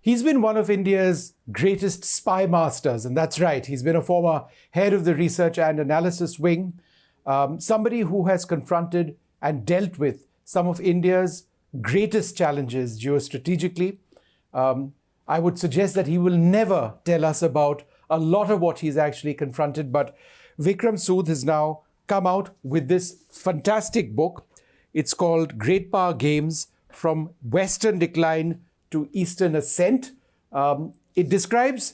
He's been one of India's greatest spymasters, and that's right. He's been a former head of the research and analysis wing, somebody who has confronted and dealt with some of India's greatest challenges geostrategically. I would suggest that he will never tell us about a lot of what he's actually confronted, but Vikram Sood has now come out with this fantastic book. It's called Great Power Games: From Western Decline to Eastern Ascent. It describes,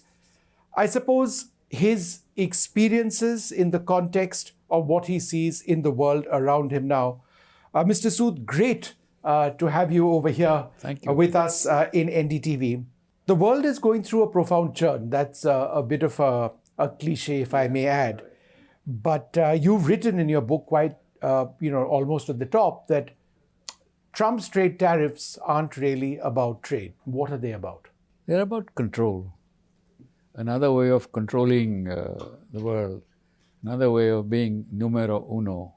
I suppose, his experiences in the context of what he sees in the world around him now. Mr. Sood, great to have you over here with us in NDTV. The world is going through a profound churn. That's a bit of a cliche, if I may add. But you've written in your book quite, almost at the top, that Trump's trade tariffs aren't really about trade. What are they about? They're about control. Another way of controlling the world. Another way of being numero uno.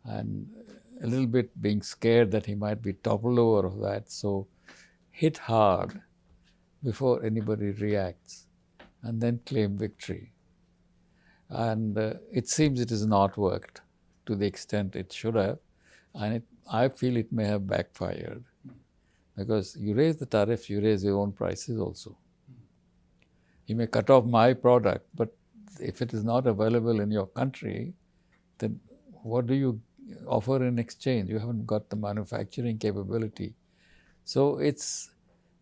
And a little bit being scared that he might be toppled over of that. So hit hard before anybody reacts and then claim victory. And it seems it has not worked to the extent it should have. And I feel it may have backfired, because you raise the tariffs, you raise your own prices also. You may cut off my product, but if it is not available in your country, then what do you offer in exchange? You haven't got the manufacturing capability. So it's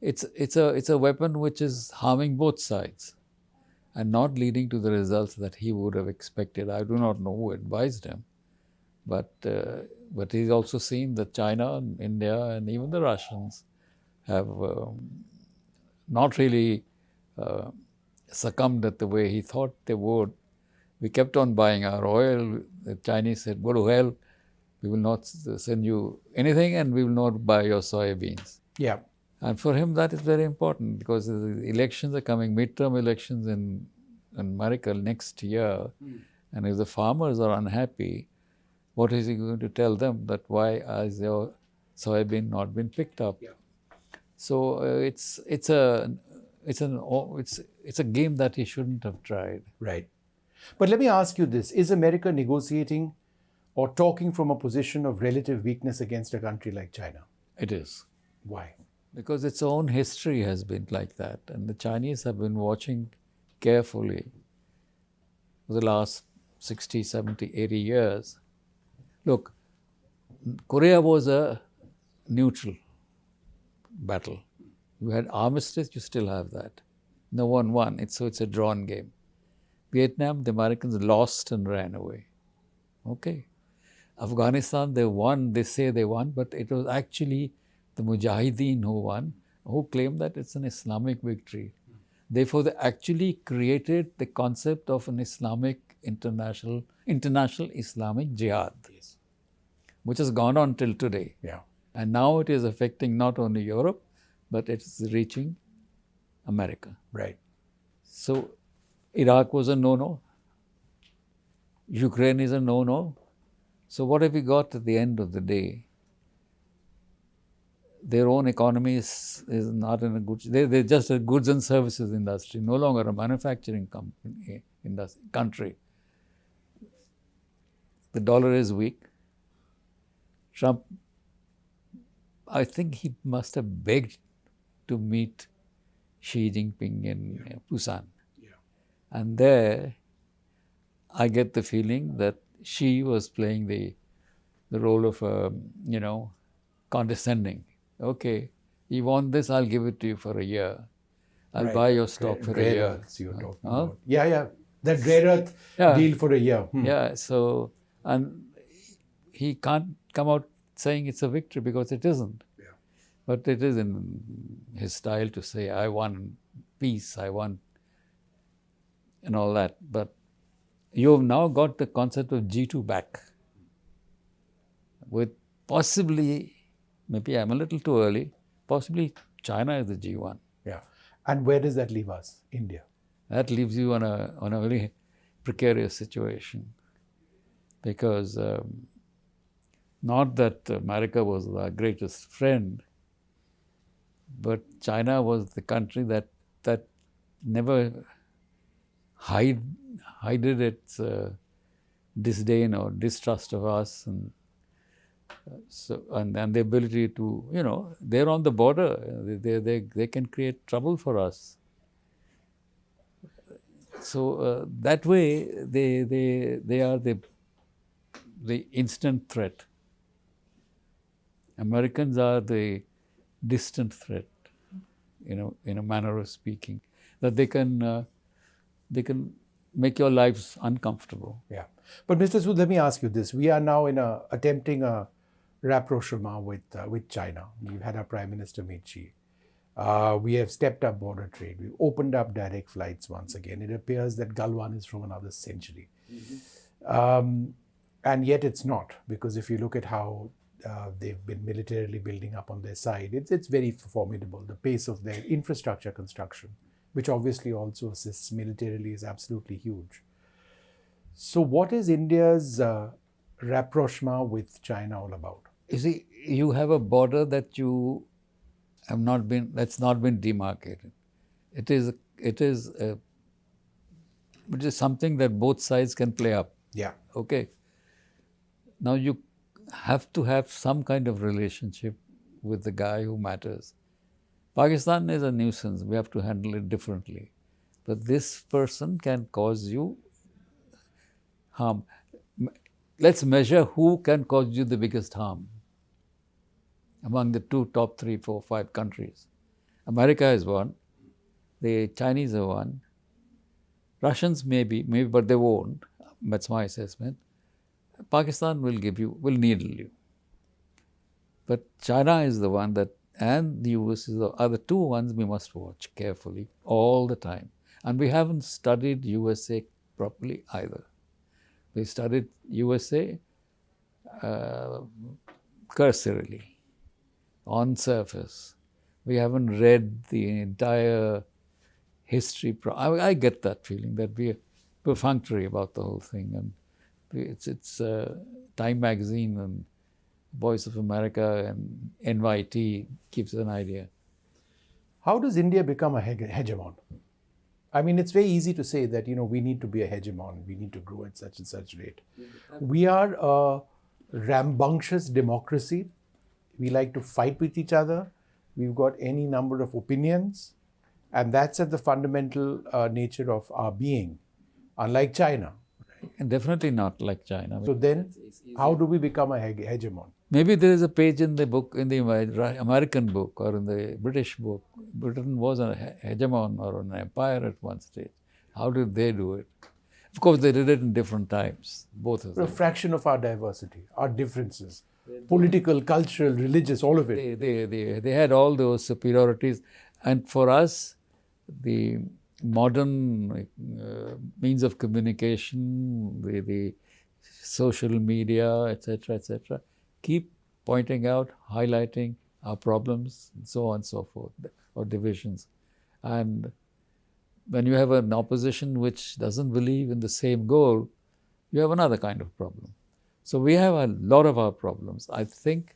a weapon which is harming both sides and not leading to the results that he would have expected. I do not know who advised him, but he's also seen that China and India and even the Russians have not really succumbed at the way he thought they would. We kept on buying our oil. The Chinese said, go to hell, we will not send you anything and we will not buy your soybeans. Yeah. And for him, that is very important, because the elections are coming, midterm elections in America next year. And if the farmers are unhappy, what is he going to tell them? That why has your soybean not been picked up? Yeah. So it's a game that he shouldn't have tried. Right. But let me ask you this. Is America negotiating or talking from a position of relative weakness against a country like China? It is. Why? Because its own history has been like that. And the Chinese have been watching carefully for the last 60, 70, 80 years. Look, Korea was a neutral battle. You had armistice, you still have that. No one won, so it's a drawn game. Vietnam, the Americans lost and ran away. Okay. Afghanistan, they won, they say they won, but it was actually the Mujahideen who won, who claimed that it's an Islamic victory. Therefore, they actually created the concept of an Islamic international Islamic jihad, Yes. which has gone on till today. Yeah. And now it is affecting not only Europe, but it's reaching America. Right. So Iraq was a no-no. Ukraine is a no-no. So what have we got at the end of the day? Their own economy is not in a good... They're just a goods and services industry, no longer a manufacturing country. The dollar is weak. Trump, I think he must have begged to meet Xi Jinping in Busan. Yeah. And there, I get the feeling that Xi was playing the role of, condescending. Okay, you want this, I'll give it to you for a year. I'll buy your stock for a year. You're talking about. Yeah. That rare earth deal for a year. Yeah, so, and he can't come out saying it's a victory, because it isn't. Yeah. But it is in his style to say, I won peace, I won, and all that. But you've now got the concept of G2 back, with possibly, maybe I'm a little too early, possibly China is the G1. Yeah. And where does that leave us? India. That leaves you on a very precarious situation, because not that America was our greatest friend, But China was the country that never hided its disdain or distrust of us, and the ability to, they're on the border. They can create trouble for us. So that way, they are the instant threat. Americans are the distant threat, in a manner of speaking, that they can make your lives uncomfortable. Yeah. But Mr. Sood, let me ask you this. We are now attempting a rapprochement with China. We've had our Prime Minister meet Xi. We have stepped up border trade. We've opened up direct flights once again. It appears that Galwan is from another century. And yet it's not, because if you look at how they've been militarily building up on their side, it's very formidable. The pace of their infrastructure construction, which obviously also assists militarily, is absolutely huge. So what is India's rapprochement with China all about? You see, you have a border that's not been demarcated. It is something that both sides can play up. Yeah. Okay. Now you have to have some kind of relationship with the guy who matters. Pakistan is a nuisance. We have to handle it differently. But this person can cause you harm. Let's measure who can cause you the biggest harm among the top 3, 4, 5 countries. America is one. The Chinese are one. Russians maybe, but they won't. That's my assessment. Pakistan will needle you. But China is the one and the US are the two ones we must watch carefully all the time. And we haven't studied USA properly either. We studied USA cursorily, on surface. We haven't read the entire history. I get that feeling that we're perfunctory about the whole thing. And it's Time Magazine and Voice of America and NYT gives an idea. How does India become a hegemon? I mean, it's very easy to say that, we need to be a hegemon. We need to grow at such and such rate. We are a rambunctious democracy. We like to fight with each other. We've got any number of opinions. And that's at the fundamental nature of our being, unlike China. And definitely not like China. So then, how do we become a hegemon? Maybe there is a page in the book, in the American book or in the British book. Britain was a hegemon or an empire at one stage. How did they do it? Of course, they did it in different times, both of them. A fraction of our diversity, our differences, political, cultural, religious, all of it. They had all those superiorities. And for us, the modern means of communication, the social media, etc., keep pointing out, highlighting our problems, and so on and so forth, or divisions. And when you have an opposition which doesn't believe in the same goal, you have another kind of problem. So we have a lot of our problems. I think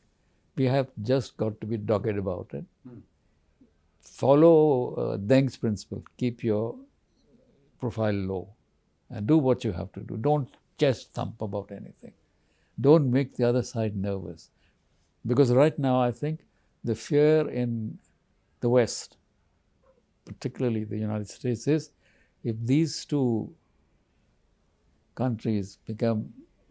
we have just got to be dogged about it. Follow Deng's principle. Keep your profile low and do what you have to do. Don't chest thump about anything. Don't make the other side nervous. Because right now, I think the fear in the West, particularly the United States, is if these two countries become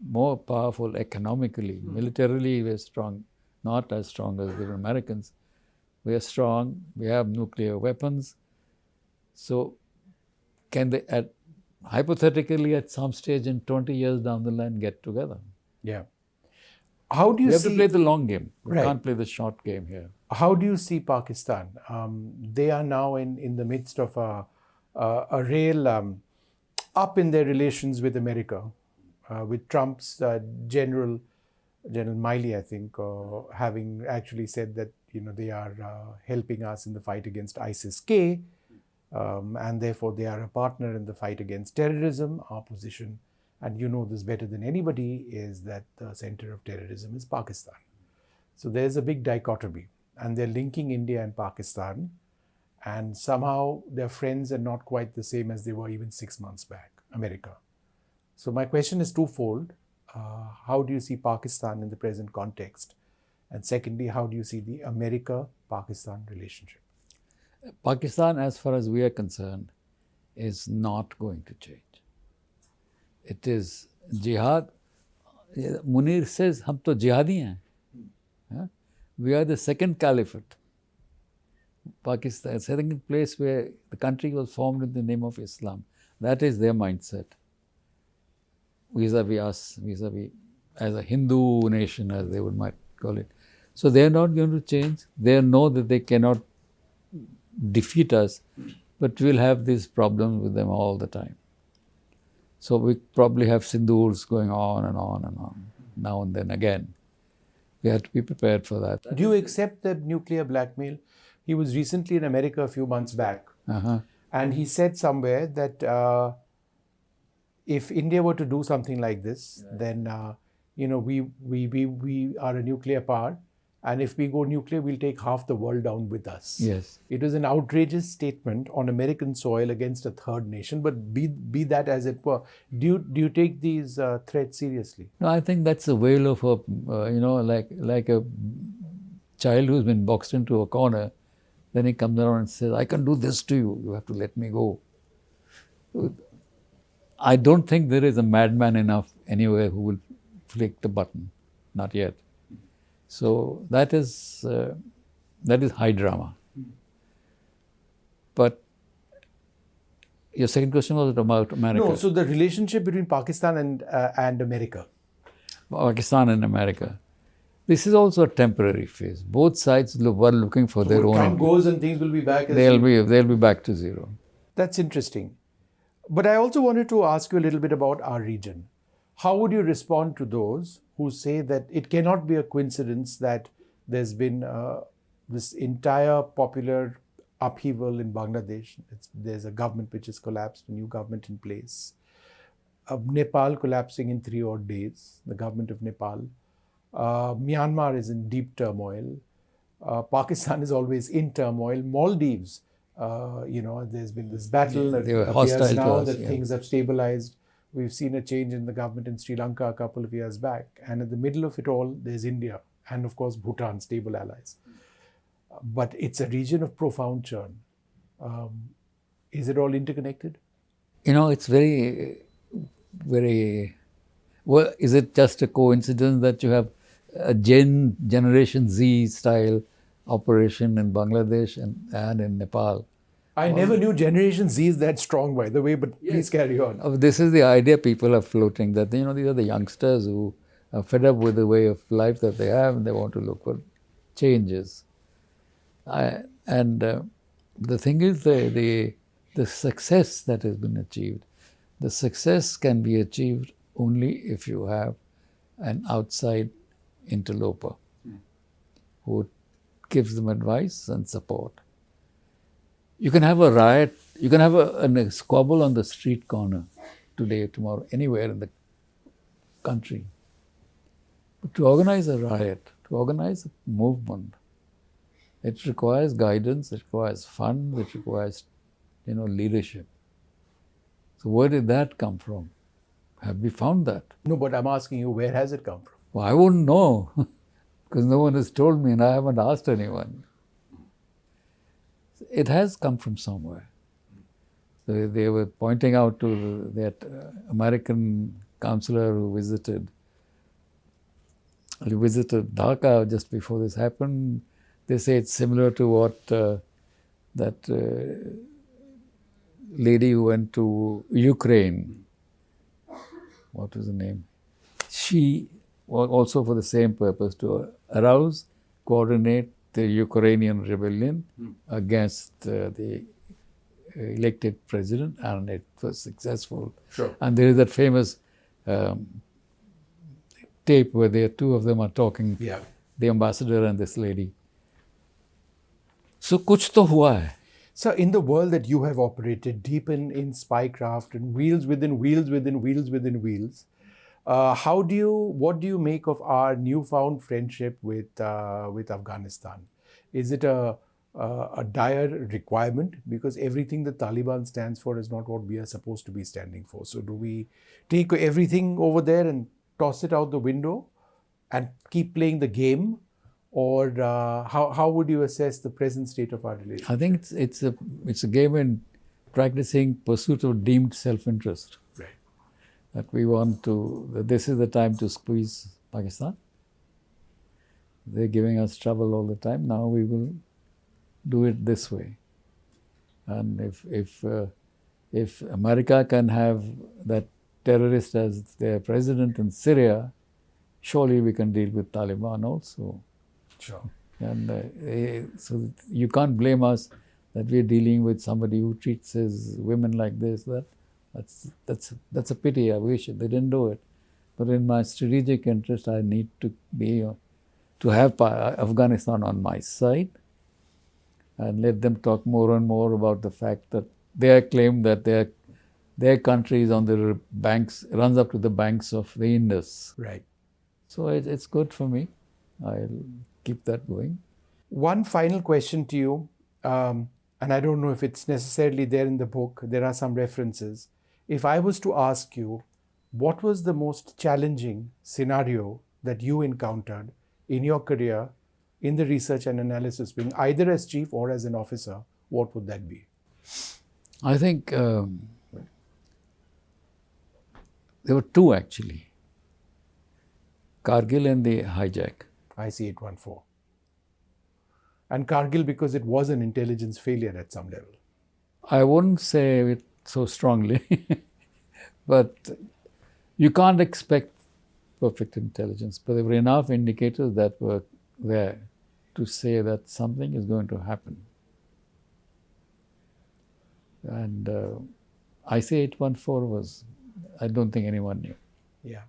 more powerful economically, militarily we're strong, not as strong as the Americans. We are strong, we have nuclear weapons. So can they, hypothetically, at some stage in 20 years down the line, get together? Yeah. How do you we have see... to play the long game. We Right. can't play the short game here. How do you see Pakistan? They are now in the midst of a real up in their relations with America, with Trump's General Miley, I think, having actually said that they are helping us in the fight against ISIS-K, and therefore they are a partner in the fight against terrorism. Our position, and you know this better than anybody, is that the center of terrorism is Pakistan. So there's a big dichotomy. and they're linking India and Pakistan, and somehow their friends are not quite the same as they were even 6 months back, America. So my question is twofold. How do you see Pakistan in the present context? And secondly, how do you see the America-Pakistan relationship? Pakistan, as far as we are concerned, is not going to change. It is jihad. Munir says, "Hum to jihadi hain." Huh? We are the second caliphate. Pakistan, a second place where the country was formed in the name of Islam. That is their mindset. Vis-a-vis us, vis-a-vis as a Hindu nation, as they might call it. So they are not going to change. They know that they cannot defeat us, but we'll have these problems with them all the time. So we probably have sindoors going on and on and on, now and then again. We have to be prepared for that. Do you accept the nuclear blackmail? He was recently in America a few months back, and he said somewhere that if India were to do something like this, then we are a nuclear power, and if we go nuclear, we'll take half the world down with us. Yes. It was an outrageous statement on American soil against a third nation, but be that as it were, do you take these threats seriously? No, I think that's a wail of a, like a child who's been boxed into a corner. Then he comes around and says, "I can do this to you. You have to let me go." I don't think there is a madman enough anywhere who will flick the button. Not yet. So that is high drama. But your second question was about America. No, so the relationship between Pakistan and America. Pakistan and America. This is also a temporary phase. Both sides were looking for their own. Trump goes and things will be back. They'll be back to zero. That's interesting. But I also wanted to ask you a little bit about our region. How would you respond to those who say that it cannot be a coincidence that there's been this entire popular upheaval in Bangladesh? There's a government which has collapsed, a new government in place. Nepal collapsing in 3 odd days, the government of Nepal. Myanmar is in deep turmoil. Pakistan is always in turmoil. Maldives, there's been this battle. They were appears hostile now to us, that things have stabilized. We've seen a change in the government in Sri Lanka a couple of years back. And in the middle of it all, there's India and, of course, Bhutan, stable allies. But it's a region of profound churn. Is it all interconnected? It's very, very... Well, is it just a coincidence that you have a Generation Z style operation in Bangladesh and in Nepal? I never knew Generation Z is that strong, by the way, but please carry on. This is the idea people are floating, that these are the youngsters who are fed up with the way of life that they have and they want to look for changes. The thing is, the success that has been achieved, the success can be achieved only if you have an outside interloper who gives them advice and support. You can have a riot, you can have a squabble on the street corner today, tomorrow, anywhere in the country. But to organize a riot, to organize a movement, it requires guidance, it requires funds, it requires, leadership. So where did that come from? Have we found that? No, but I'm asking you, where has it come from? Well, I wouldn't know because no one has told me and I haven't asked anyone. It has come from somewhere. So they were pointing out to that American counselor who visited Dhaka just before this happened. They say it's similar to what that lady who went to Ukraine. What was her name? She was also for the same purpose, to arouse, coordinate the Ukrainian rebellion against the elected president, and it was successful. Sure. And there is that famous tape where the two of them are talking, the ambassador and this lady. So kuch to hua hai. So in the world that you have operated, deep in spycraft and wheels within wheels within wheels within wheels, what do you make of our newfound friendship with Afghanistan? Is it a dire requirement? Because everything the Taliban stands for is not what we are supposed to be standing for. So do we take everything over there and toss it out the window and keep playing the game? Or how would you assess the present state of our relationship? I think it's a game in practicing pursuit of deemed self-interest. Right. That we want to, that this is the time to squeeze Pakistan. They're giving us trouble all the time. Now we will do it this way. And if America can have that terrorist as their president in Syria, surely we can deal with Taliban also. Sure. And so you can't blame us that we're dealing with somebody who treats his women like this. That's a pity. I wish they didn't do it. But in my strategic interest, I need to have Afghanistan on my side and let them talk more and more about the fact that they claim that their country is on the banks, runs up to the banks of the Indus. Right. So it's good for me. I'll keep that going. One final question to you, and I don't know if it's necessarily there in the book. There are some references. If I was to ask you, what was the most challenging scenario that you encountered in your career in the research and analysis wing, either as chief or as an officer, what would that be? I think there were two actually. Kargil and the hijack. IC-814. And Kargil because it was an intelligence failure at some level. I wouldn't say it so strongly, but you can't expect perfect intelligence. But there were enough indicators that were there to say that something is going to happen. And IC-814 was, I don't think anyone knew. Yeah.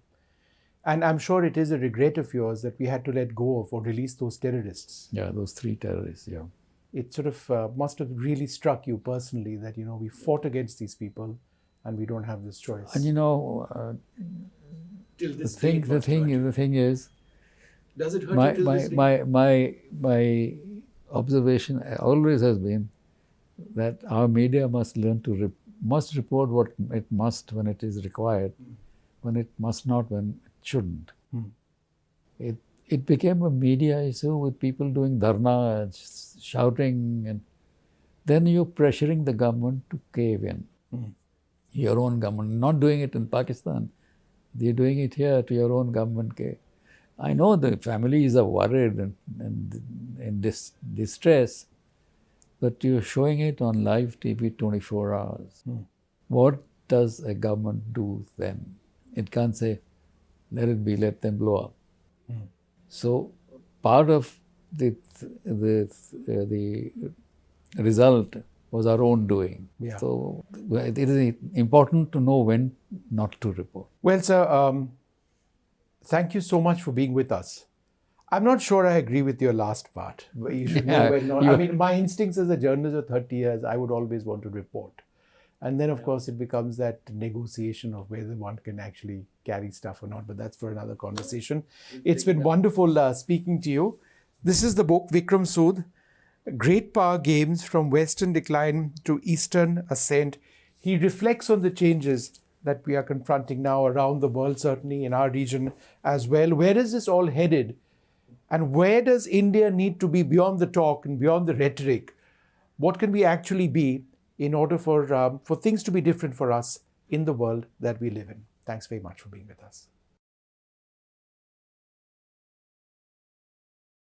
And I'm sure it is a regret of yours that we had to let go of or release those terrorists. Yeah, those 3 terrorists, yeah. It sort of must have really struck you personally that, we fought against these people and we don't have this choice. And Till this the thing is, does it hurt you till this day? my observation always has been that our media must learn to must report what it must when it is required, when it must not when it shouldn't. It became a media issue with people doing dharna and shouting, and then you're pressuring the government to cave in. Your own government, not doing it in Pakistan. They're doing it here to your own government. I know the families are worried and in distress, but you're showing it on live TV 24 hours. What does a government do then? It can't say, let it be, let them blow up. So part of the result was our own doing. Yeah. So it is important to know when not to report. Well, sir, thank you so much for being with us. I'm not sure I agree with your last part. You should know when not. I mean, my instincts as a journalist of 30 years, I would always want to report. And then, of course, it becomes that negotiation of whether one can actually carry stuff or not. But that's for another conversation. It's been wonderful speaking to you. This is the book, Vikram Sood, Great Power Games from Western Decline to Eastern Ascent. He reflects on the changes that we are confronting now around the world, certainly in our region as well. Where is this all headed? And where does India need to be beyond the talk and beyond the rhetoric? What can we actually be in order for things to be different for us in the world that we live in? Thanks very much for being with us.